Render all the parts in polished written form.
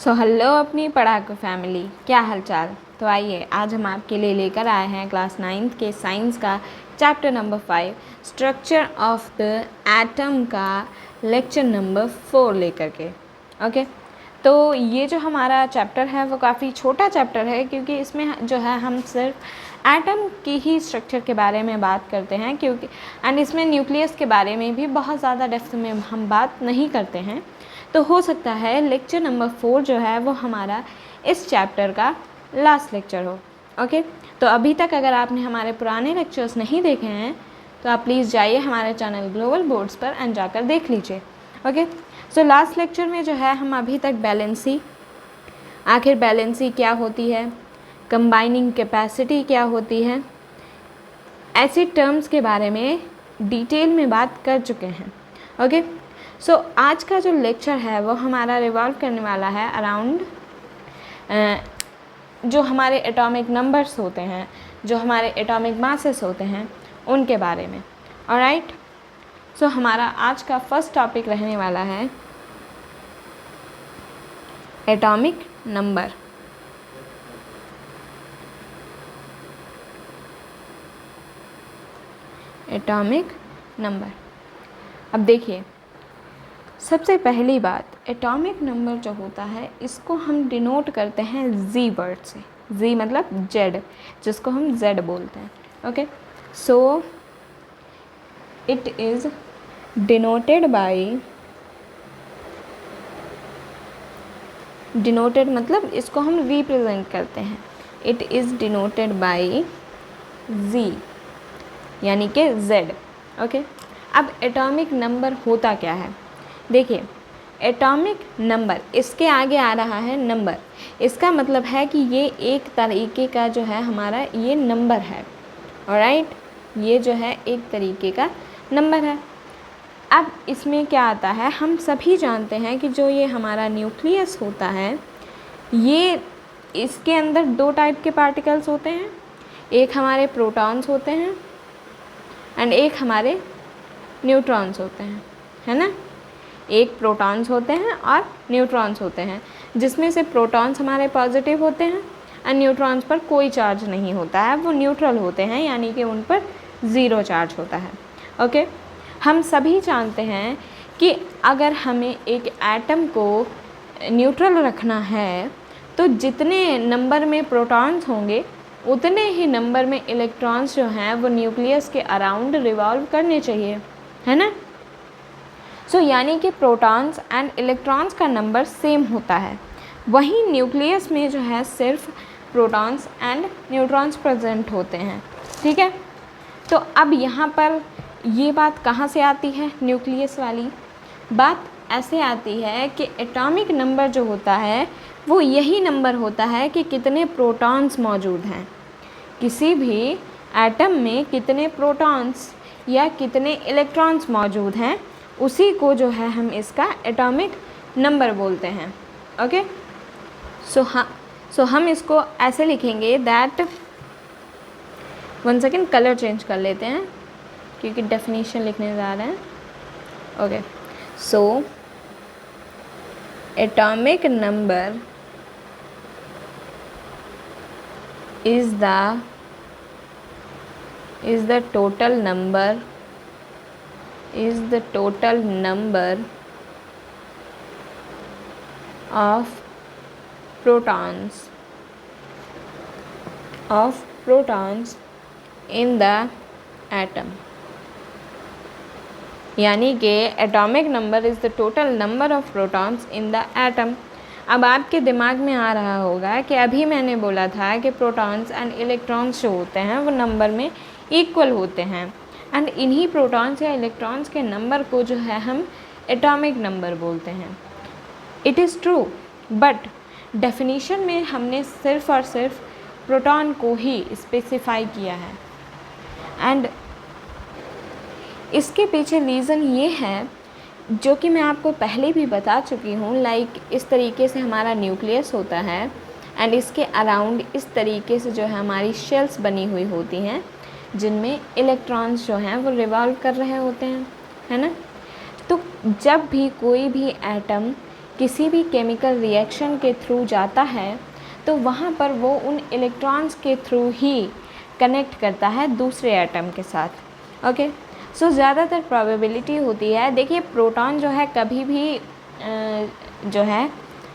So hello अपनी पढ़ाकू family, क्या हालचाल। तो आइए आज हम आपके लिए लेकर आए हैं क्लास 9th के साइंस का chapter number 5 structure of the atom का लेक्चर नंबर 4 लेकर के। ओके, तो ये जो हमारा चैप्टर है वो काफ़ी छोटा चैप्टर है, क्योंकि इसमें जो है हम सिर्फ एटम की ही स्ट्रक्चर के बारे में बात करते हैं, क्योंकि एंड इसमें न्यूक्लियस के बारे में भी बहुत ज़्यादा डेप्थ में हम बात नहीं करते हैं। तो हो सकता है लेक्चर नंबर 4 जो है वो हमारा इस चैप्टर का लास्ट लेक्चर हो। ओके, तो अभी तक अगर आपने हमारे पुराने लेक्चर्स नहीं देखे हैं तो आप प्लीज़ जाइए हमारे चैनल ग्लोबल बोर्ड्स पर एंड जाकर देख लीजिए। ओके, सो लास्ट लेक्चर में जो है हम अभी तक बैलेंसी, आखिर बैलेंसी क्या होती है, कंबाइनिंग कैपेसिटी क्या होती है, ऐसे टर्म्स के बारे में डिटेल में बात कर चुके हैं। ओके, सो आज का जो लेक्चर है वो हमारा रिवॉल्व करने वाला है अराउंड जो हमारे एटॉमिक नंबर्स होते हैं, जो हमारे एटॉमिक मासेस होते हैं, उनके बारे में। ऑलराइट, सो हमारा आज का फर्स्ट टॉपिक रहने वाला है एटॉमिक नंबर। एटॉमिक नंबर, अब देखिए सबसे पहली बात, एटॉमिक नंबर जो होता है इसको हम डिनोट करते हैं जी वर्ड से। जी मतलब जेड, जिसको हम जेड बोलते हैं। Okay, so it is denoted bye, denoted मतलब इसको हम रिप्रेजेंट करते हैं। इट इज़ डिनोटेड बाय जी, यानी कि जेड। ओके, अब एटॉमिक नंबर होता क्या है, देखिए एटॉमिक नंबर, इसके आगे आ रहा है नंबर, इसका मतलब है कि ये एक तरीके का जो है हमारा ये नंबर है। ऑलराइट, ये जो है एक तरीके का नंबर है। अब इसमें क्या आता है, हम सभी जानते हैं कि जो ये हमारा न्यूक्लियस होता है, ये इसके अंदर दो टाइप के पार्टिकल्स होते हैं, एक हमारे प्रोटॉन्स होते हैं एंड एक हमारे न्यूट्रॉन्स होते हैं, है ना। एक प्रोटॉन्स होते हैं और न्यूट्रॉन्स होते हैं, जिसमें से प्रोटॉन्स हमारे पॉजिटिव होते हैं और न्यूट्रॉन्स पर कोई चार्ज नहीं होता है, वो न्यूट्रल होते हैं, यानी कि उन पर ज़ीरो चार्ज होता है। ओके, हम सभी जानते हैं कि अगर हमें एक एटम को न्यूट्रल रखना है तो जितने नंबर में प्रोटॉन्स होंगे उतने ही नंबर में इलेक्ट्रॉन्स जो हैं वो न्यूक्लियस के अराउंड रिवॉल्व करने चाहिए, है ना। सो यानी कि प्रोटॉन्स एंड इलेक्ट्रॉन्स का नंबर सेम होता है। वहीं न्यूक्लियस में जो है सिर्फ प्रोटॉन्स एंड न्यूट्रॉन्स प्रेजेंट होते हैं, ठीक है। तो अब यहाँ पर ये बात कहाँ से आती है, न्यूक्लियस वाली बात ऐसे आती है कि एटॉमिक नंबर जो होता है वो यही नंबर होता है कि कितने प्रोटॉन्स मौजूद हैं, किसी भी एटम में कितने प्रोटॉन्स या कितने इलेक्ट्रॉन्स मौजूद हैं, उसी को जो है हम इसका एटॉमिक नंबर बोलते हैं। ओके, सो हम इसको ऐसे लिखेंगे that, one second colour change कर लेते हैं क्योंकि डेफिनेशन लिखने जा रहे हैं। Okay, so atomic number is the total number of protons in the atom, यानी कि atomic number is the total number of protons in the atom. अब आपके दिमाग में आ रहा होगा कि अभी मैंने बोला था कि प्रोटॉन्स एंड इलेक्ट्रॉन्स जो होते हैं वो नंबर में इक्वल होते हैं, एंड इन्हीं प्रोटॉन्स या इलेक्ट्रॉन्स के नंबर को जो है हम एटॉमिक नंबर बोलते हैं। It is true, but definition में हमने सिर्फ और सिर्फ प्रोटॉन को ही स्पेसिफाई किया है, एंड इसके पीछे रीज़न ये है जो कि मैं आपको पहले भी बता चुकी हूँ। लाइक इस तरीके से हमारा न्यूक्लियस होता है एंड इसके अराउंड इस तरीके से जो है हमारी शेल्स बनी हुई होती हैं, जिनमें इलेक्ट्रॉन्स जो हैं वो रिवॉल्व कर रहे होते हैं, है ना। तो जब भी कोई भी एटम किसी भी केमिकल रिएक्शन के थ्रू जाता है तो वहाँ पर वो उन इलेक्ट्रॉन्स के थ्रू ही कनेक्ट करता है दूसरे एटम के साथ। ओके, सो ज़्यादातर प्रोबेबिलिटी होती है, देखिए प्रोटॉन जो है कभी भी जो है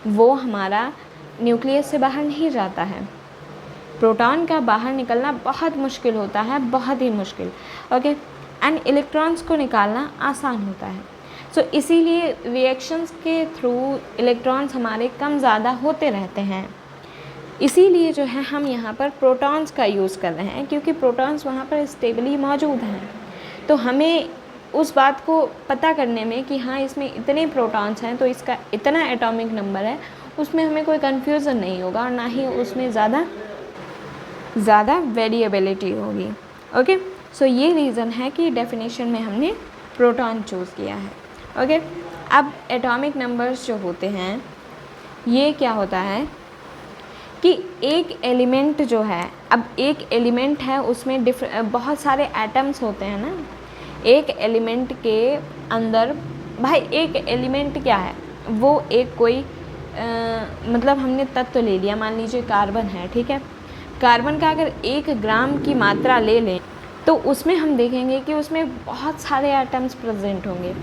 वो हमारा न्यूक्लियस से बाहर नहीं जाता है। प्रोटॉन का बाहर निकलना बहुत मुश्किल होता है, बहुत ही मुश्किल। ओके, एंड इलेक्ट्रॉन्स को निकालना आसान होता है। सो इसीलिए रिएक्शंस के थ्रू इलेक्ट्रॉन्स हमारे कम ज़्यादा होते रहते हैं। इसीलिए जो है हम यहाँ पर प्रोटॉन्स का यूज़ कर रहे हैं, क्योंकि प्रोटॉन्स वहाँ पर स्टेबली मौजूद हैं। तो हमें उस बात को पता करने में कि हाँ इसमें इतने प्रोटॉन्स हैं तो इसका इतना एटॉमिक नंबर है, उसमें हमें कोई कन्फ्यूज़न नहीं होगा और ना ही उसमें ज़्यादा वेरिएबिलिटी होगी। ओके, सो ये रीज़न है कि डेफिनेशन में हमने प्रोटॉन चूज़ किया है। ओके, अब एटॉमिक नंबर्स जो होते हैं ये क्या होता है कि एक एलिमेंट जो है, अब एक एलिमेंट है उसमें बहुत सारे एटम्स होते हैं ना। एक एलिमेंट के अंदर भाई एक एलिमेंट क्या है, वो एक कोई मतलब हमने तत्व ले लिया, मान लीजिए कार्बन है, ठीक है। कार्बन का अगर 1 ग्राम की मात्रा ले लें तो उसमें हम देखेंगे कि उसमें बहुत सारे एटम्स प्रेजेंट होंगे।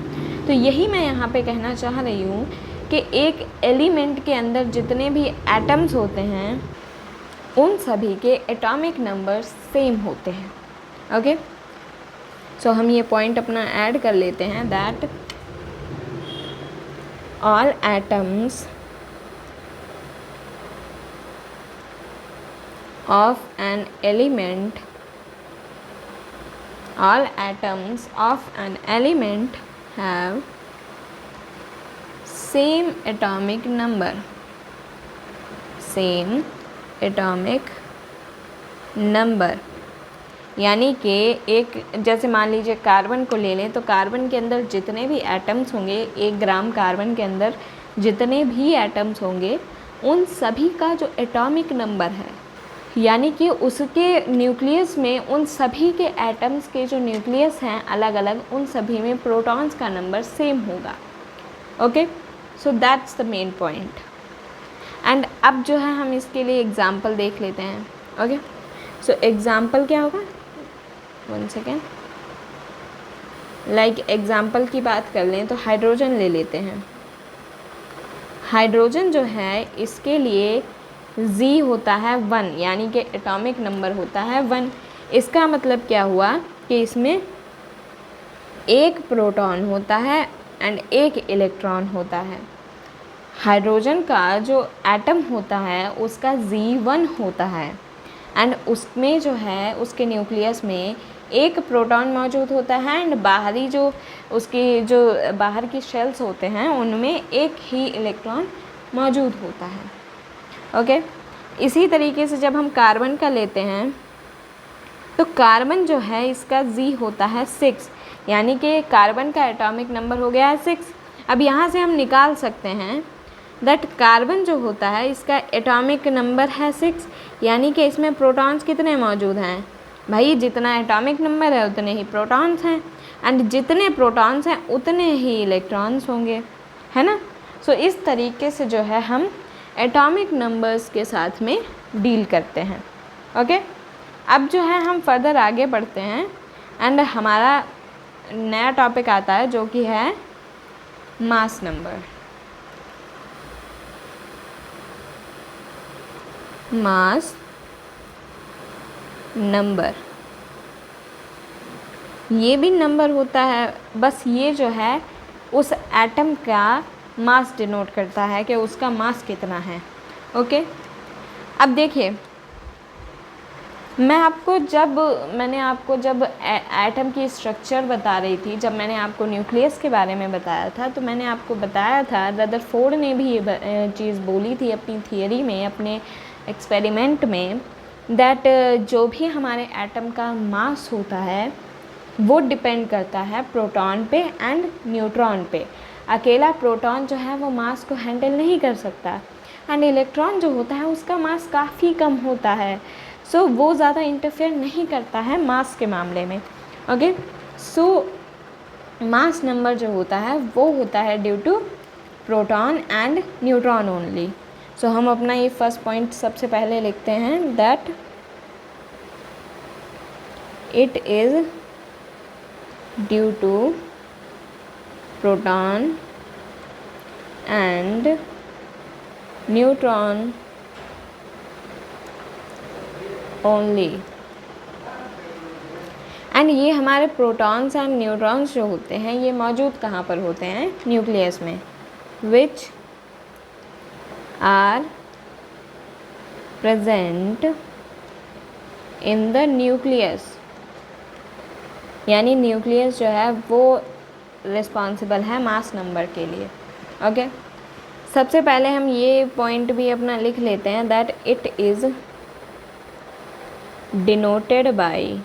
तो यही मैं यहाँ पे कहना चाह रही हूँ कि एक एलिमेंट के अंदर जितने भी एटम्स होते हैं उन सभी के एटॉमिक नंबर सेम होते हैं। ओके, सो हम ये पॉइंट अपना ऐड कर लेते हैं that all atoms of an element, all atoms of an element have same atomic number, same atomic number। यानी कि एक जैसे मान लीजिए कार्बन को ले लें तो कार्बन के अंदर जितने भी एटम्स होंगे, 1 ग्राम कार्बन के अंदर जितने भी एटम्स होंगे उन सभी का जो एटॉमिक नंबर है, यानी कि उसके न्यूक्लियस में उन सभी के एटम्स के जो न्यूक्लियस हैं अलग अलग, उन सभी में प्रोटॉन्स का नंबर सेम होगा। Okay, so that's the main point. And अब जो है हम इसके लिए एग्जांपल देख लेते हैं। ओके, सो एग्जांपल क्या होगा, 1 सेकेंड, लाइक एग्जांपल की बात कर लें तो हाइड्रोजन ले लेते हैं। हाइड्रोजन जो है इसके लिए Z होता है 1, यानी कि एटॉमिक नंबर होता है 1। इसका मतलब क्या हुआ कि इसमें 1 प्रोटॉन होता है एंड 1 इलेक्ट्रॉन होता है। हाइड्रोजन का जो एटम होता है उसका Z1 होता है एंड उसमें जो है उसके न्यूक्लियस में 1 प्रोटॉन मौजूद होता है एंड बाहरी जो उसकी जो बाहर की शेल्स होते हैं उनमें 1 ही इलेक्ट्रॉन मौजूद होता है। ओके, इसी तरीके से जब हम कार्बन का लेते हैं तो कार्बन जो है इसका Z होता है 6, यानी कि कार्बन का एटॉमिक नंबर हो गया है 6। अब यहाँ से हम निकाल सकते हैं दैट कार्बन जो होता है इसका एटॉमिक नंबर है 6, यानी कि इसमें प्रोटॉन्स कितने मौजूद हैं भाई, जितना एटॉमिक नंबर है उतने ही प्रोटॉन्स हैं एंड जितने प्रोटॉन्स हैं उतने ही इलेक्ट्रॉन्स होंगे, है ना। सो इस तरीके से जो है हम एटॉमिक नंबर्स के साथ में डील करते हैं। ओके, अब जो है हम फर्दर आगे बढ़ते हैं एंड हमारा नया टॉपिक आता है जो कि है मास नंबर। मास नंबर ये भी नंबर होता है, बस ये जो है उस एटम का मास डिनोट करता है कि उसका मास कितना है। ओके, अब देखिए मैंने आपको जब एटम की स्ट्रक्चर बता रही थी, जब मैंने आपको न्यूक्लियस के बारे में बताया था तो मैंने आपको बताया था, रदरफोर्ड ने भी ये चीज़ बोली थी अपनी थियरी में, अपने एक्सपेरिमेंट में, दैट जो भी हमारे एटम का मास होता है वो डिपेंड करता है प्रोटॉन पे एंड न्यूट्रॉन पे। अकेला प्रोटॉन जो है वो मास को हैंडल नहीं कर सकता एंड इलेक्ट्रॉन जो होता है उसका मास काफ़ी कम होता है, सो वो ज़्यादा इंटरफेयर नहीं करता है मास के मामले में। ओके, सो मास नंबर जो होता है वो होता है due to proton and neutron only. So हम अपना ये फर्स्ट पॉइंट सबसे पहले लिखते हैं that it is due to proton and neutron only. And ये हमारे प्रोटॉन्स एंड न्यूट्रॉन्स जो होते हैं ये मौजूद कहाँ पर होते हैं? न्यूक्लियस में, which are present in the nucleus. यानी न्यूक्लियस जो है वो रिस्पॉन्सिबल है मास नंबर के लिए। ओके, सबसे पहले हम ये पॉइंट भी अपना लिख लेते हैं that it is denoted by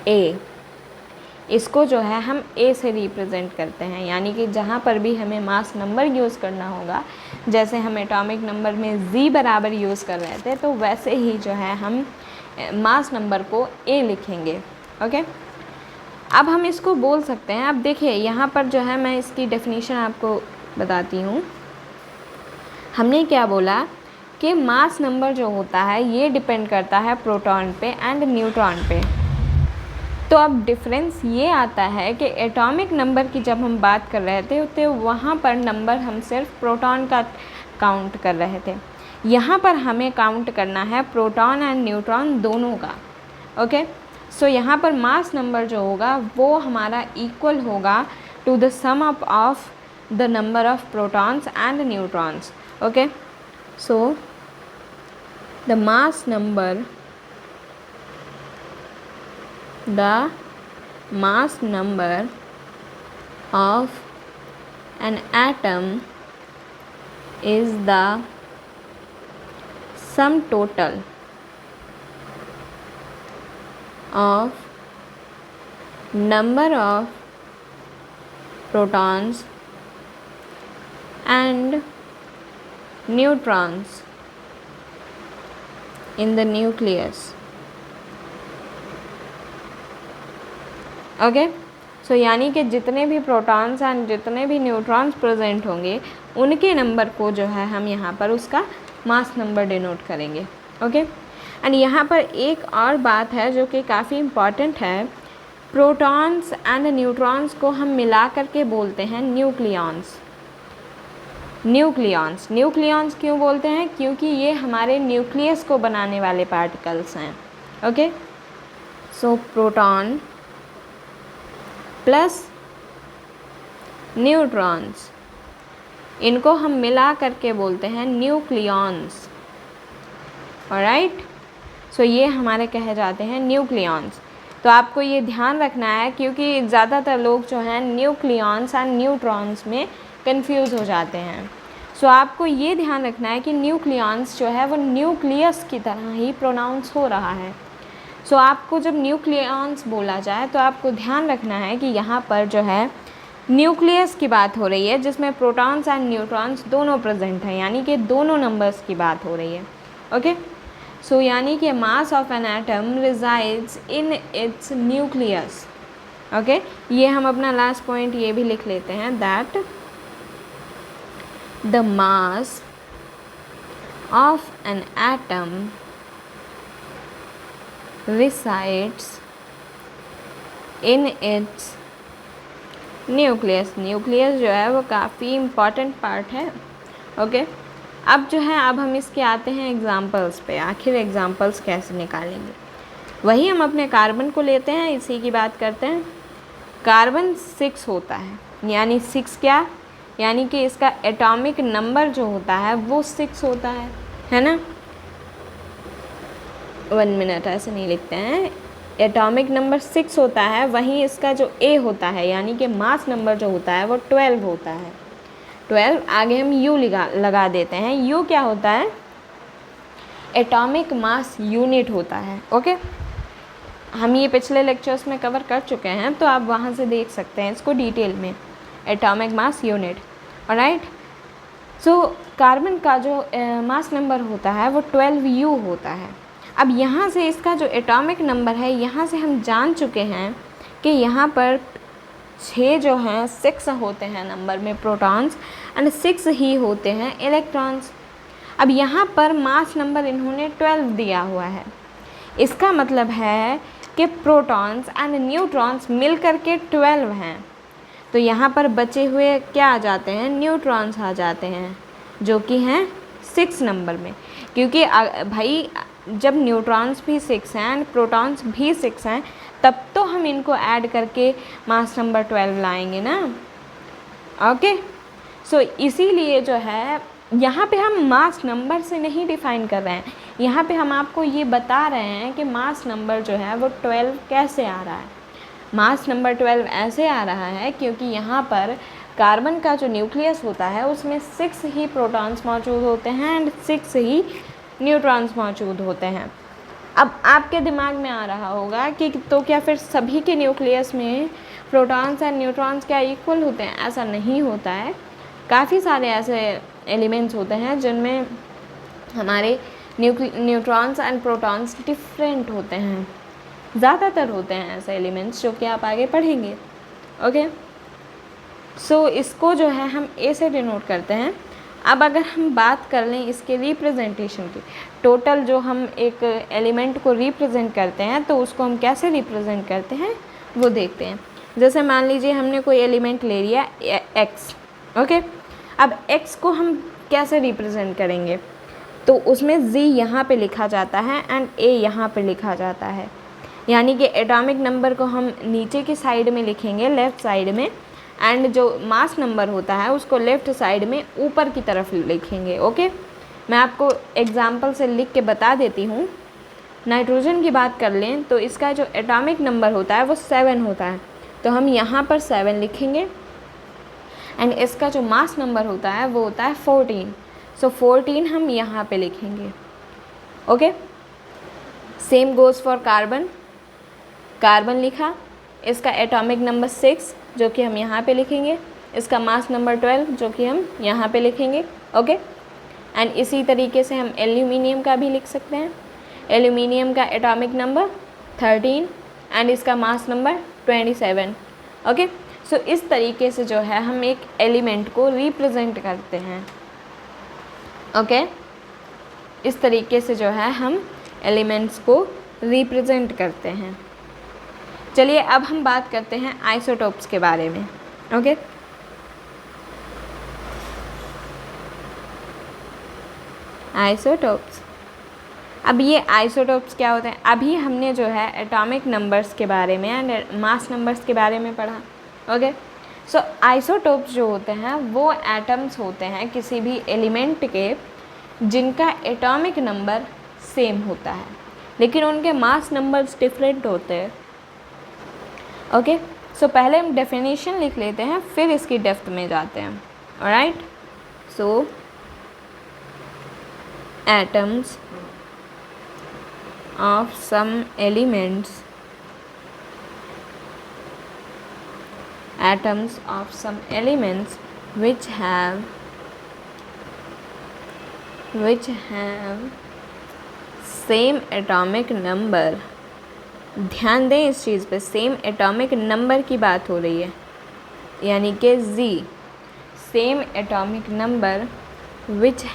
A. इसको जो है हम ए से रिप्रेजेंट करते हैं, यानी कि जहाँ पर भी हमें मास नंबर यूज़ करना होगा, जैसे हम एटॉमिक नंबर में जी बराबर यूज़ कर रहे थे, तो वैसे ही जो है हम मास नंबर को ए लिखेंगे। ओके, अब हम इसको बोल सकते हैं। अब देखिए यहाँ पर जो है मैं इसकी डेफिनेशन आपको बताती हूँ। हमने क्या बोला कि मास नंबर जो होता है ये डिपेंड करता है प्रोटॉन पे एंड न्यूट्रॉन पे। तो अब डिफरेंस ये आता है कि एटॉमिक नंबर की जब हम बात कर रहे थे तो वहाँ पर नंबर हम सिर्फ प्रोटॉन का काउंट कर रहे थे, यहाँ पर हमें काउंट करना है प्रोटॉन एंड न्यूट्रॉन दोनों का। ओके, सो यहाँ पर मास नंबर जो होगा वो हमारा इक्वल होगा to the sum up of the number of protons and neutrons. Okay, so the mass number of an atom is the sum total of number of protons and neutrons in the nucleus. Okay, so यानी कि जितने भी protons and जितने भी neutrons present होंगे उनके number को जो है हम यहाँ पर उसका मास नंबर डिनोट करेंगे। ओके, एंड यहाँ पर एक और बात है जो कि काफ़ी इम्पॉर्टेंट है। प्रोटॉन्स एंड न्यूट्रॉन्स को हम मिला करके बोलते हैं न्यूक्लियॉन्स। न्यूक्लियॉन्स क्यों बोलते हैं? क्योंकि ये हमारे न्यूक्लियस को बनाने वाले पार्टिकल्स हैं। ओके, सो प्रोटॉन प्लस न्यूट्रॉन्स, इनको हम मिला करके बोलते हैं न्यूक्लियॉन्स। ऑलराइट, सो ये हमारे कहे जाते हैं न्यूक्लियॉन्स। तो आपको ये ध्यान रखना है क्योंकि ज़्यादातर लोग जो हैं न्यूक्लियॉन्स एंड न्यूट्रॉन्स में कंफ्यूज हो जाते हैं। सो आपको ये ध्यान रखना है कि न्यूक्लियॉन्स जो है वो न्यूक्लियस की तरह ही प्रोनाउंस हो रहा है। सो आपको जब न्यूक्लियॉन्स बोला जाए तो आपको ध्यान रखना है कि यहाँ पर जो है न्यूक्लियस की बात हो रही है जिसमें प्रोटॉन्स एंड न्यूट्रॉन्स दोनों प्रेजेंट हैं, यानी कि दोनों नंबर्स की बात हो रही है। ओके, सो यानी कि mass of an atom resides in its nucleus. Okay, ये हम अपना लास्ट पॉइंट ये भी लिख लेते हैं that the mass of an atom resides in its nucleus। Nucleus जो है वो काफ़ी इम्पॉर्टेंट पार्ट है। ओके, अब जो है अब हम इसके आते हैं एग्ज़ाम्पल्स पे। आखिर एग्ज़ाम्पल्स कैसे निकालेंगे? वही हम अपने कार्बन को लेते हैं, इसी की बात करते हैं। कार्बन 6 होता है, यानी 6 क्या, यानी कि इसका एटॉमिक नंबर जो होता है वो 6 होता है ना। 1 मिनट, ऐसे नहीं लिखते हैं। एटॉमिक नंबर 6 होता है, वहीं इसका जो ए होता है यानी कि मास नंबर जो होता है वो 12 होता है। 12 आगे हम यू लगा देते हैं। यू क्या होता है? एटॉमिक मास यूनिट होता है। ओके, हम ये पिछले लेक्चर्स में कवर कर चुके हैं, तो आप वहाँ से देख सकते हैं इसको डिटेल में। Atomic mass unit. Alright, so carbon का जो मास नंबर होता है वो 12U होता है। अब यहाँ से इसका जो एटॉमिक नंबर है, यहाँ से हम जान चुके हैं कि यहाँ पर 6 जो हैं 6 होते हैं नंबर में प्रोटॉन्स एंड 6 ही होते हैं इलेक्ट्रॉन्स। अब यहाँ पर मास नंबर इन्होंने 12 दिया हुआ है, इसका मतलब है कि प्रोटॉन्स एंड न्यूट्रॉन्स मिल कर के 12 हैं। तो यहाँ पर बचे हुए क्या आ जाते हैं, न्यूट्रॉन्स आ जाते हैं, जो कि हैं 6 नंबर में। क्योंकि भाई जब न्यूट्रॉन्स भी 6 हैं एंड प्रोटॉन्स भी 6 हैं, तब तो हम इनको ऐड करके मास नंबर 12 लाएंगे ना। ओके, सो इसीलिए जो है यहाँ पे हम मास नंबर से नहीं डिफ़ाइन कर रहे हैं, यहाँ पे हम आपको ये बता रहे हैं कि मास नंबर जो है वो 12 कैसे आ रहा है। मास नंबर 12 ऐसे आ रहा है क्योंकि यहाँ पर कार्बन का जो न्यूक्लियस होता है उसमें 6 ही प्रोटॉन्स मौजूद होते हैं एंड 6 ही न्यूट्रॉन्स मौजूद होते हैं। अब आपके दिमाग में आ रहा होगा कि तो क्या फिर सभी के न्यूक्लियस में प्रोटॉन्स एंड न्यूट्रॉन्स क्या इक्वल होते हैं? ऐसा नहीं होता है। काफ़ी सारे ऐसे एलिमेंट्स होते हैं जिनमें हमारे न्यूट्रॉन्स एंड प्रोटॉन्स डिफरेंट होते हैं, ज़्यादातर होते हैं ऐसे एलिमेंट्स जो कि आप आगे पढ़ेंगे। ओके, सो इसको जो है हम ए से डिनोट करते हैं। अब अगर हम बात कर लें इसके रिप्रेजेंटेशन की, टोटल जो हम एक एलिमेंट को रिप्रेजेंट करते हैं तो उसको हम कैसे रिप्रेजेंट करते हैं वो देखते हैं। जैसे मान लीजिए हमने कोई एलिमेंट ले लिया एक्स। ओके, अब एक्स को हम कैसे रिप्रेजेंट करेंगे, तो उसमें जी यहाँ पे लिखा जाता है एंड ए यहाँ पे लिखा जाता है, यानी कि एटॉमिक नंबर को हम नीचे की साइड में लिखेंगे, लेफ़्ट साइड में, एंड जो मास नंबर होता है उसको लेफ़्ट साइड में ऊपर की तरफ लिखेंगे। ओके, मैं आपको एग्जांपल से लिख के बता देती हूँ। नाइट्रोजन की बात कर लें तो इसका जो एटॉमिक नंबर होता है वो 7 होता है, तो हम यहाँ पर 7 लिखेंगे एंड इसका जो मास नंबर होता है वो होता है 14, सो 14 हम यहाँ पे लिखेंगे। Okay, same goes for carbon. Carbon लिखा, इसका एटॉमिक नंबर 6 जो कि हम यहाँ पे लिखेंगे, इसका मास नंबर 12 जो कि हम यहाँ पे लिखेंगे। ओके, एंड इसी तरीके से हम एल्यूमिनियम का भी लिख सकते हैं। एल्यूमिनियम का एटॉमिक नंबर 13 एंड इसका मास नंबर 27। ओके, सो इस तरीके से जो है हम एक एलिमेंट को रिप्रेजेंट करते हैं। ओके, इस तरीके से जो है हम एलिमेंट्स को रिप्रेजेंट करते हैं। चलिए अब हम बात करते हैं आइसोटोप्स के बारे में। Okay, isotopes. अब ये आइसोटोप्स क्या होते हैं? अभी हमने जो है एटॉमिक नंबर्स के बारे में एंड मास नंबर्स के बारे में पढ़ा। ओके, सो आइसोटोप्स जो होते हैं वो एटम्स होते हैं किसी भी एलिमेंट के जिनका एटॉमिक नंबर सेम होता है लेकिन उनके मास नंबर्स डिफरेंट होते हैं। ओके, सो पहले हम डेफिनेशन लिख लेते हैं फिर इसकी डेप्थ में जाते हैं। Alright, so atoms of some elements which have same atomic number। ध्यान दें इस चीज़ पे, सेम एटॉमिक नंबर की बात हो रही है, यानी कि Z, same atomic number which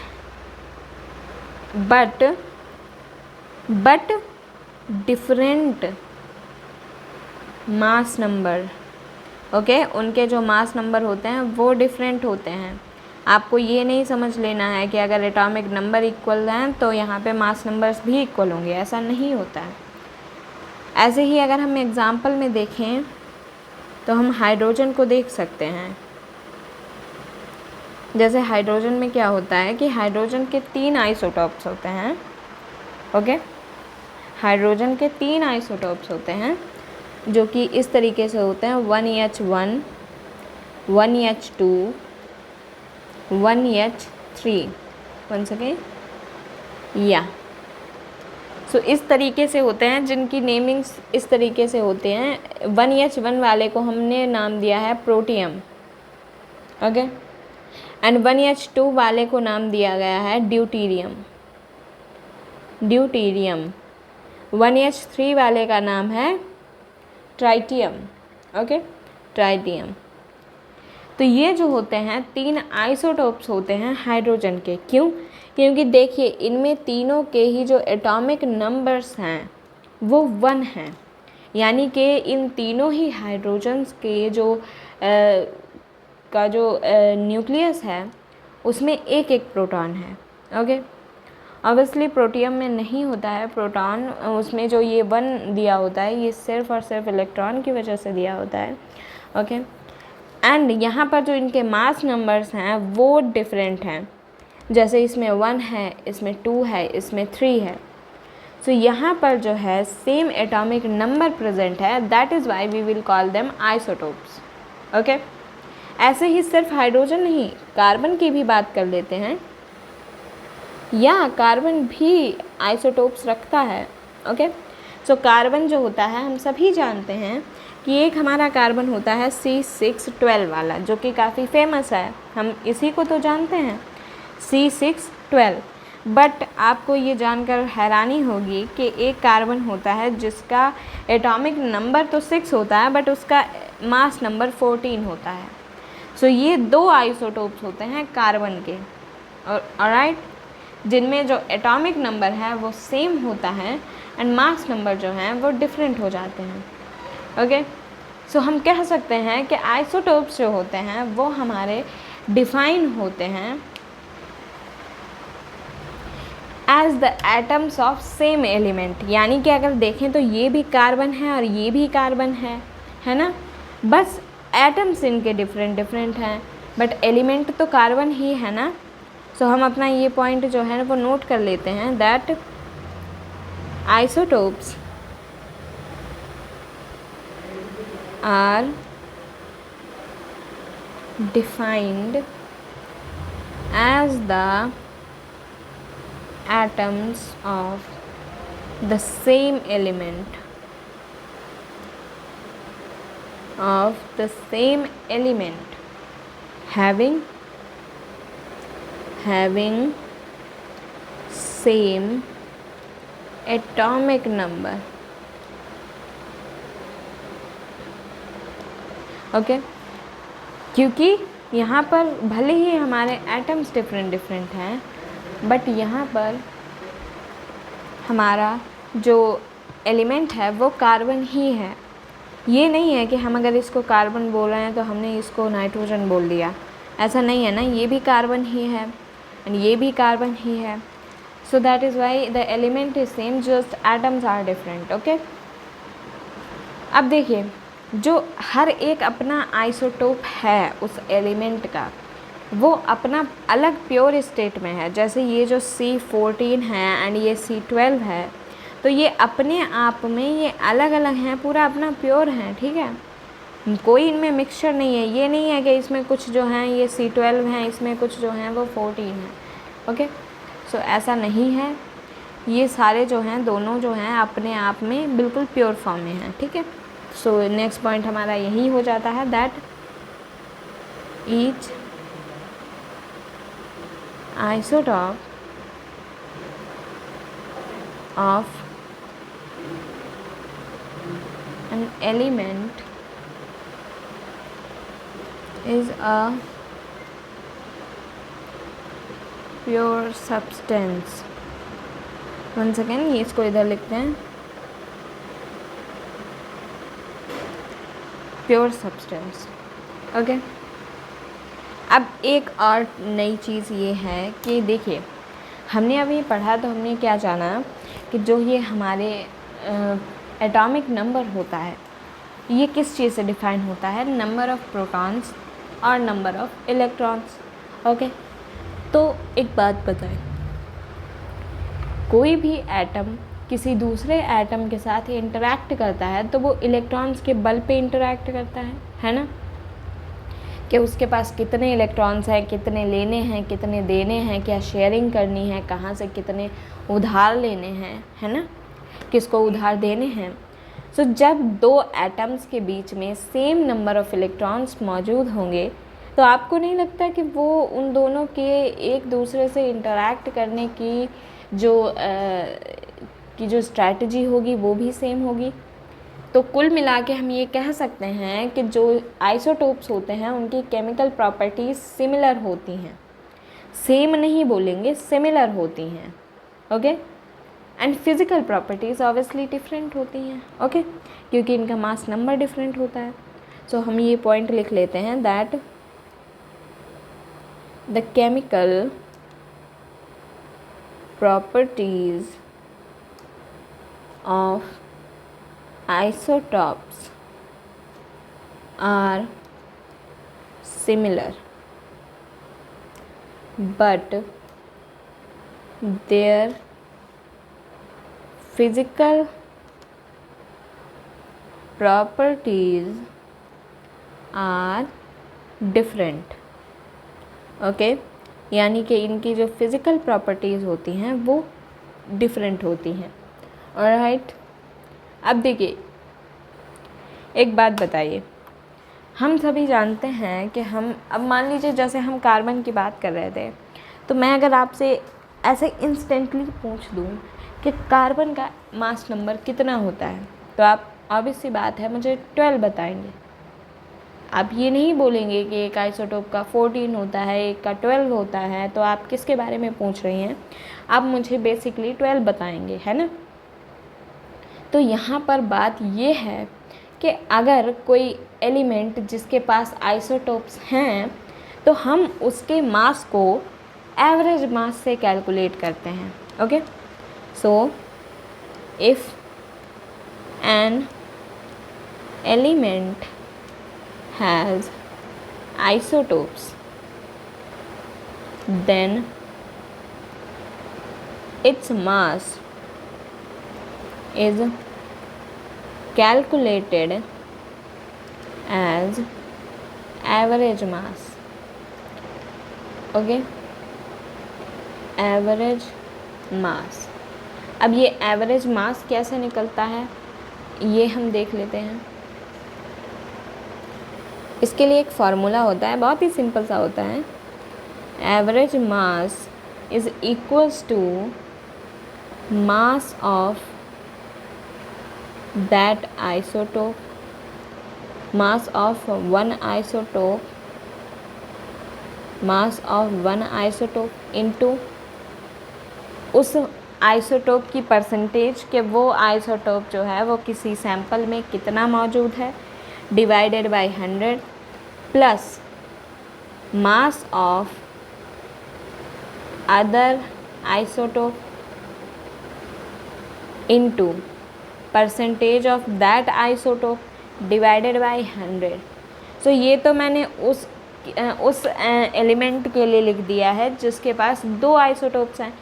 but different mass number. Okay, उनके जो मास नंबर होते हैं वो डिफरेंट होते हैं। आपको ये नहीं समझ लेना है कि अगर एटॉमिक नंबर इक्वल हैं तो यहाँ पे मास नंबर्स भी इक्वल होंगे, ऐसा नहीं होता है। ऐसे ही अगर हम एग्ज़ाम्पल में देखें तो हम हाइड्रोजन को देख सकते हैं। जैसे हाइड्रोजन में क्या होता है कि हाइड्रोजन के 3 आइसोटोप्स होते हैं। ओके, हाइड्रोजन के 3 आइसोटोप्स होते हैं जो कि इस तरीके से होते हैं 1H1, 1H2, 1H3। One second, या सो इस तरीके से होते हैं जिनकी नेमिंग्स इस तरीके से होते हैं। 1H1 वाले को हमने नाम दिया है प्रोटियम। ओके, एंड 1H2 वाले को नाम दिया गया है ड्यूटीरियम। 1H3 वाले का नाम है ट्राइटियम। Okay, tritium. तो ये जो होते हैं 3 आइसोटोप्स होते हैं हाइड्रोजन के। क्यों? क्योंकि देखिए इनमें तीनों के ही जो एटॉमिक नंबर्स हैं वो 1 हैं, यानी कि इन तीनों ही हाइड्रोजन्स के जो न्यूक्लियस है उसमें एक एक प्रोटॉन है। ओके, ऑब्वियसली प्रोटियम में नहीं होता है प्रोटॉन, उसमें जो ये 1 दिया होता है ये सिर्फ और सिर्फ इलेक्ट्रॉन की वजह से दिया होता है। ओके, एंड यहाँ पर जो इनके मास नंबर्स हैं वो डिफरेंट हैं, जैसे इसमें 1 है, इसमें 2 है, इसमें 3 है। सो यहाँ पर जो है सेम एटॉमिक नंबर प्रेजेंट है, that is why we will call them isotopes. Okay, ऐसे ही सिर्फ हाइड्रोजन नहीं, कार्बन की भी बात कर लेते हैं, या कार्बन भी आइसोटोप्स रखता है। ओके, सो कार्बन जो होता है हम सभी जानते हैं कि एक हमारा कार्बन होता है C612 वाला, जो कि काफ़ी फेमस है, हम इसी को तो जानते हैं C612। बट आपको ये जानकर हैरानी होगी कि एक कार्बन होता है जिसका एटॉमिक नंबर तो 6 होता है बट उसका मास नंबर 14 होता है। सो ये 2 आइसोटोप्स होते हैं कार्बन के, और ऑलराइट, जिनमें जो एटॉमिक नंबर है वो सेम होता है एंड मास नंबर जो हैं वो डिफरेंट हो जाते हैं। ओके, सो हम कह सकते हैं कि आइसोटोप्स जो होते हैं वो हमारे डिफाइन होते हैं as the atoms of same element, यानी कि अगर देखें तो ये भी कार्बन है और ये भी कार्बन है ना, बस एटम्स इनके डिफरेंट डिफरेंट हैं बट एलिमेंट तो कार्बन ही है ना। सो हम अपना ये पॉइंट जो है वो नोट कर लेते हैं, that isotopes are defined as the atoms of the same element having same atomic number। Okay, क्योंकि यहाँ पर भले ही हमारे एटम्स डिफरेंट डिफरेंट हैं बट यहाँ पर हमारा जो एलिमेंट है वो कार्बन ही है। ये नहीं है कि हम अगर इसको कार्बन बोल रहे हैं तो हमने इसको नाइट्रोजन बोल दिया, ऐसा नहीं है ना, ये भी कार्बन ही है एंड ये भी कार्बन ही है। So that is why the element is same, just atoms are different. Okay, अब देखिए जो हर एक अपना आइसोटोप है उस एलिमेंट का, वो अपना अलग प्योर स्टेट में है। जैसे ये जो C14 है एंड ये C12 है, तो ये अपने आप में ये अलग अलग हैं, पूरा अपना प्योर है, ठीक है, कोई इनमें मिक्सचर नहीं है। ये नहीं है कि इसमें कुछ जो हैं ये C12 हैं, इसमें कुछ जो हैं वो 14 हैं। ओके, सो ऐसा नहीं है, ये सारे जो हैं दोनों जो हैं अपने आप में बिल्कुल प्योर फॉर्म में हैं, ठीक है। सो नेक्स्ट पॉइंट हमारा यही हो जाता है, that each isotope of an element is a pure substance। once again ये इसको इधर लिखते हैं, प्योर सब्सटेंस। ओके, अब एक और नई चीज़ ये है कि देखिए हमने अभी पढ़ा तो हमने क्या जाना कि जो ये हमारे एटॉमिक नंबर होता है ये किस चीज़ से डिफाइन होता है, नंबर ऑफ़ प्रोटॉन्स और नंबर ऑफ़ इलेक्ट्रॉन्स। ओके, तो एक बात बताएं, कोई भी एटम किसी दूसरे एटम के साथ इंटरैक्ट करता है तो वो इलेक्ट्रॉन्स के बल पे इंटरैक्ट करता है ना, कि उसके पास कितने इलेक्ट्रॉन्स हैं, कितने लेने हैं, कितने देने हैं, क्या शेयरिंग करनी है, कहाँ से कितने उधार लेने हैं, है ना, किसको उधार देने हैं। सो जब 2 एटम्स के बीच में सेम नंबर ऑफ़ इलेक्ट्रॉन्स मौजूद होंगे तो आपको नहीं लगता कि वो उन दोनों के एक दूसरे से इंटरैक्ट करने की जो स्ट्रैटेजी होगी वो भी सेम होगी। तो कुल मिला के हम ये कह सकते हैं कि जो आइसोटोप्स होते हैं उनकी केमिकल प्रॉपर्टीज़ सिमिलर होती हैं, सेम नहीं बोलेंगे, सिमिलर होती हैं, okay. And physical properties obviously different होती हैं, ओके, क्योंकि इनका मास नंबर डिफरेंट होता है। सो हम ये पॉइंट लिख लेते हैं that the chemical properties of isotopes are similar but their physical properties are different, okay यानी कि इनकी जो फिज़िकल प्रॉपर्टीज़ होती हैं वो डिफरेंट होती हैं। ऑलराइट, अब देखिए एक बात बताइए, हम सभी जानते हैं कि हम अब मान लीजिए जैसे हम कार्बन की बात कर रहे थे, तो मैं अगर आपसे ऐसे इंस्टेंटली पूछ दूँ कि कार्बन का मास नंबर कितना होता है, तो आप ऑब्वियस सी बात है मुझे 12 बताएंगे। आप ये नहीं बोलेंगे कि एक आइसोटोप का 14 होता है, एक का 12 होता है, तो आप किसके बारे में पूछ रही हैं? आप मुझे बेसिकली 12 बताएंगे, है ना। तो यहाँ पर बात ये है कि अगर कोई एलिमेंट जिसके पास आइसोटोप्स हैं तो हम उसके मास को एवरेज मास से कैलकुलेट करते हैं, okay. So if an element has isotopes then its mass is calculated as average mass, okay, average mass। अब ये एवरेज मास कैसे निकलता है ये हम देख लेते हैं। इसके लिए एक फार्मूला होता है, बहुत ही सिंपल सा होता है। Average mass is equals to mass of that isotope, mass of one isotope, mass of one isotope into उस आइसोटोप की परसेंटेज कि वो आइसोटोप जो है वो किसी सैंपल में कितना मौजूद है, divided by 100 plus mass of other isotope into percentage of that isotope divided by 100। सो ये तो मैंने उस एलिमेंट के लिए लिख दिया है जिसके पास 2 आइसोटोप्स हैं।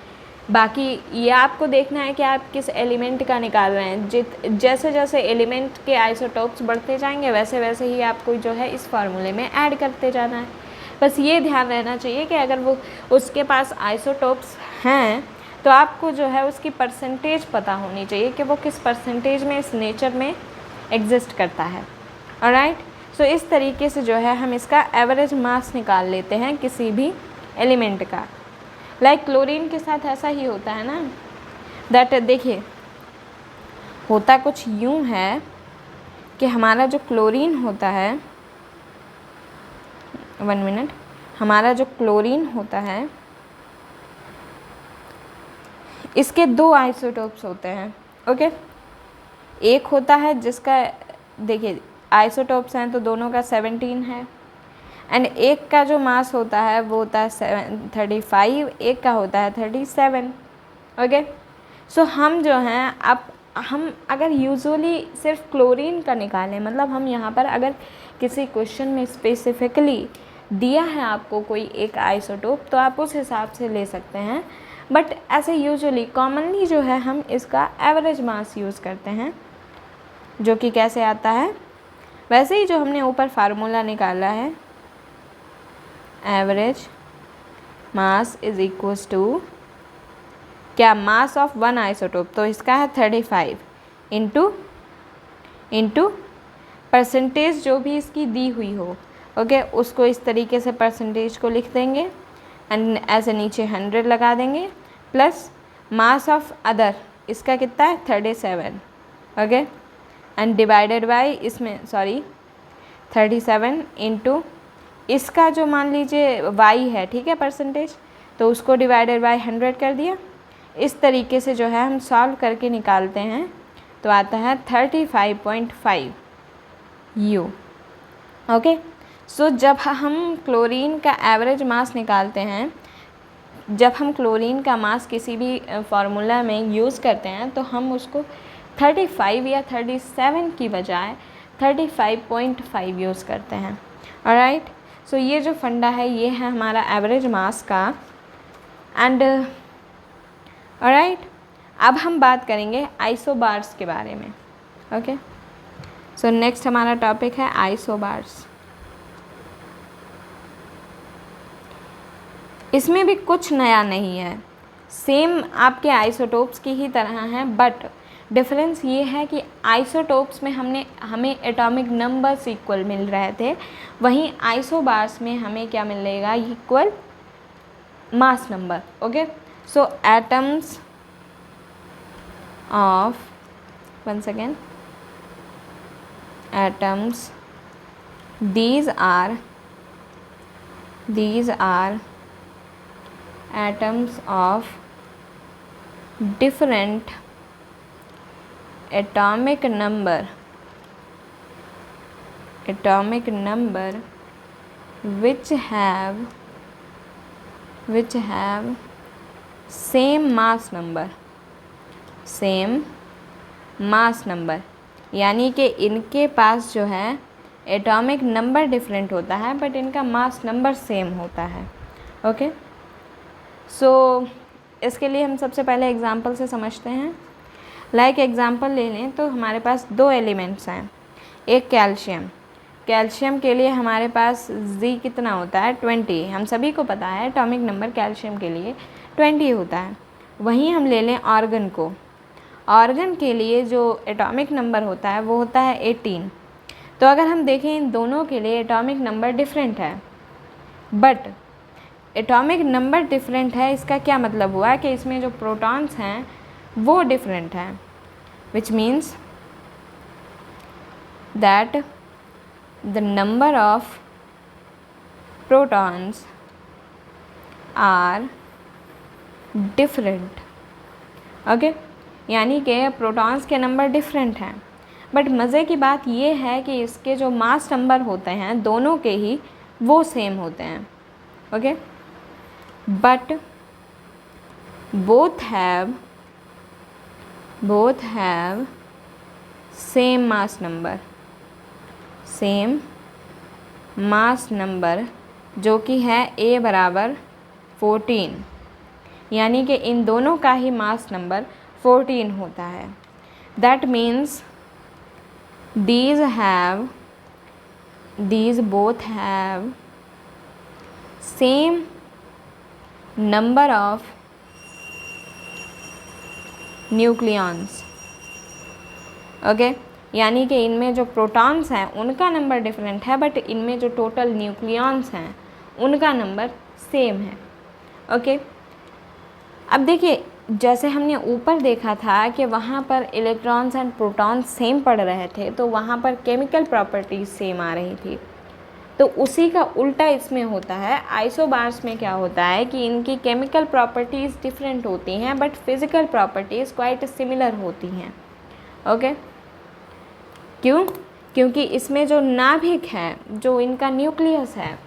बाकी ये आपको देखना है कि आप किस एलिमेंट का निकाल रहे हैं। जैसे जैसे एलिमेंट के आइसोटोप्स बढ़ते जाएंगे वैसे वैसे ही आपको जो है इस फार्मूले में ऐड करते जाना है। बस ये ध्यान रहना चाहिए कि अगर वो उसके पास आइसोटोप्स हैं तो आपको जो है उसकी परसेंटेज पता होनी चाहिए कि वो किस परसेंटेज में इस नेचर में एग्जिस्ट करता है। ऑलराइट, सो इस तरीके से जो है हम इसका एवरेज मास निकाल लेते हैं किसी भी एलिमेंट का। लाइक क्लोरीन के साथ ऐसा ही होता है ना, दैट देखिए होता कुछ यूँ है कि हमारा जो क्लोरीन होता है, 1 मिनट, हमारा जो क्लोरीन होता है इसके 2 आइसोटोप्स होते हैं, ओके। एक होता है जिसका देखिए आइसोटोप्स हैं तो दोनों का 17 है, एंड एक का जो मास होता है वो होता है 35, एक का होता है 37, ओके। सो हम जो हैं अब हम अगर यूजुअली सिर्फ क्लोरीन का निकालें, मतलब हम यहाँ पर अगर किसी क्वेश्चन में स्पेसिफिकली दिया है आपको कोई एक आइसोटोप तो आप उस हिसाब से ले सकते हैं, बट ऐसे यूजुअली कॉमनली जो है हम इसका एवरेज मास यूज़ करते हैं, जो कि कैसे आता है वैसे ही जो हमने ऊपर फार्मूला निकाला है, average mass is equals to क्या, मास ऑफ वन आइसोटोप, तो इसका है 35 इंटू परसेंटेज जो भी इसकी दी हुई हो, ओके, उसको इस तरीके से परसेंटेज को लिख देंगे एंड ऐसे नीचे 100 लगा देंगे, प्लस मास ऑफ अदर इसका कितना है 37, ओके। एंड डिवाइडेड बाई इसमें 37 इंटू इसका जो मान लीजिए y है, ठीक है, परसेंटेज, तो उसको डिवाइडेड बाई 100 कर दिया। इस तरीके से जो है हम सॉल्व करके निकालते हैं तो आता है 35.5 U। ओके, सो जब हम क्लोरीन का एवरेज मास निकालते हैं, जब हम क्लोरीन का मास किसी भी फार्मूला में यूज़ करते हैं तो हम उसको 35 या 37 की बजाय 35.5 यूज़ करते हैं। ऑलराइट, सो ये जो फंडा है ये है हमारा एवरेज मास का। एंड ऑलराइट, अब हम बात करेंगे आइसोबार्स के बारे में। ओके, सो नेक्स्ट हमारा टॉपिक है आइसोबार्स। इसमें भी कुछ नया नहीं है, सेम आपके आइसोटोप्स की ही तरह हैं, बट डिफरेंस ये है कि आइसोटोप्स में हमें एटॉमिक नंबर्स इक्वल मिल रहे थे, वहीं आइसोबार्स में हमें क्या मिलेगा, equal mass number. Okay, so atoms of, once again, atoms, these are atoms of different atomic number which have same mass number, यानी कि इनके पास जो है एटॉमिक नंबर डिफरेंट होता है बट इनका मास नंबर सेम होता है। ओके, सो इसके लिए हम सबसे पहले एग्जांपल से समझते हैं। लाइक एग्जांपल ले लें तो हमारे पास दो एलिमेंट्स हैं, एक कैल्शियम के लिए हमारे पास Z कितना होता है, 20। हम सभी को पता है एटॉमिक नंबर कैल्शियम के लिए 20 होता है। वहीं हम ले लें ऑर्गन के लिए जो एटॉमिक नंबर होता है वो होता है 18। तो अगर हम देखें इन दोनों के लिए एटॉमिक नंबर डिफरेंट है, बट एटॉमिक नंबर डिफरेंट है, इसका क्या मतलब हुआ कि इसमें जो प्रोटॉन्स हैं वो डिफरेंट हैं, which means that the number of protons are different. Okay, यानी कि प्रोटॉन्स के नंबर डिफरेंट हैं, बट मज़े की बात ये है कि इसके जो मास नंबर होते हैं दोनों के ही वो सेम होते हैं। Okay, but both have same mass number जो कि है A बराबर 14, यानी कि इन दोनों का ही मास नंबर 14 होता है। That means these both have same number of nucleons. Okay, यानी कि इनमें जो प्रोटॉन्स हैं उनका नंबर डिफरेंट है, बट इनमें जो टोटल न्यूक्लियॉन्स हैं उनका नंबर सेम है। ओके, अब देखिए जैसे हमने ऊपर देखा था कि वहाँ पर इलेक्ट्रॉन्स एंड प्रोटॉन्स सेम पढ़ रहे थे तो वहाँ पर केमिकल प्रॉपर्टीज़ सेम आ रही थी, तो उसी का उल्टा इसमें होता है। आइसोबार्स में क्या होता है कि इनकी केमिकल प्रॉपर्टीज़ डिफरेंट होती हैं but physical properties quite similar होती हैं। ओके, क्यों? क्योंकि इसमें जो नाभिक है, जो इनका न्यूक्लियस है,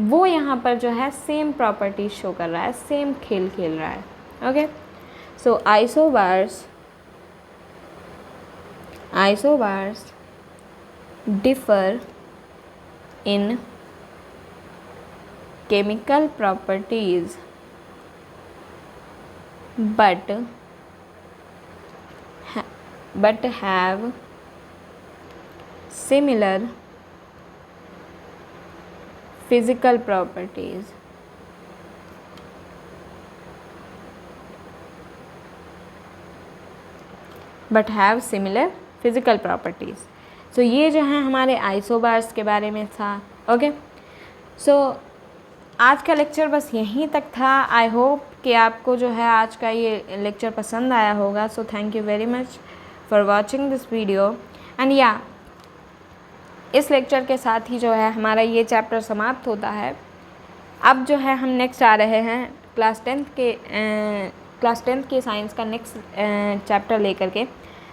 वो यहाँ पर जो है सेम प्रॉपर्टीज़ शो कर रहा है, सेम खेल खेल रहा है। Okay, so isobars differ in chemical properties but have similar physical properties. सो ये जो है हमारे आइसोबार्स के बारे में था। ओके, सो आज का लेक्चर बस यहीं तक था। आई होप कि आपको जो है आज का ये लेक्चर पसंद आया होगा। सो thank you very much for watching this video and या इस लेक्चर के साथ ही जो है हमारा ये चैप्टर समाप्त होता है। अब जो है हम नेक्स्ट आ रहे हैं क्लास टेंथ के साइंस का नेक्स्ट चैप्टर लेकर के,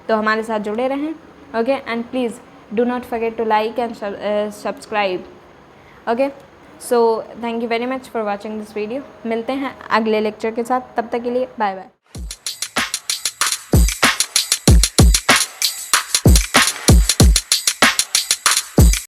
तो हमारे साथ जुड़े रहें। Okay, and please do not forget to like and subscribe. Okay, so thank you very much for watching this video. मिलते हैं अगले लेक्चर के साथ, तब तक के लिए बाय बाय।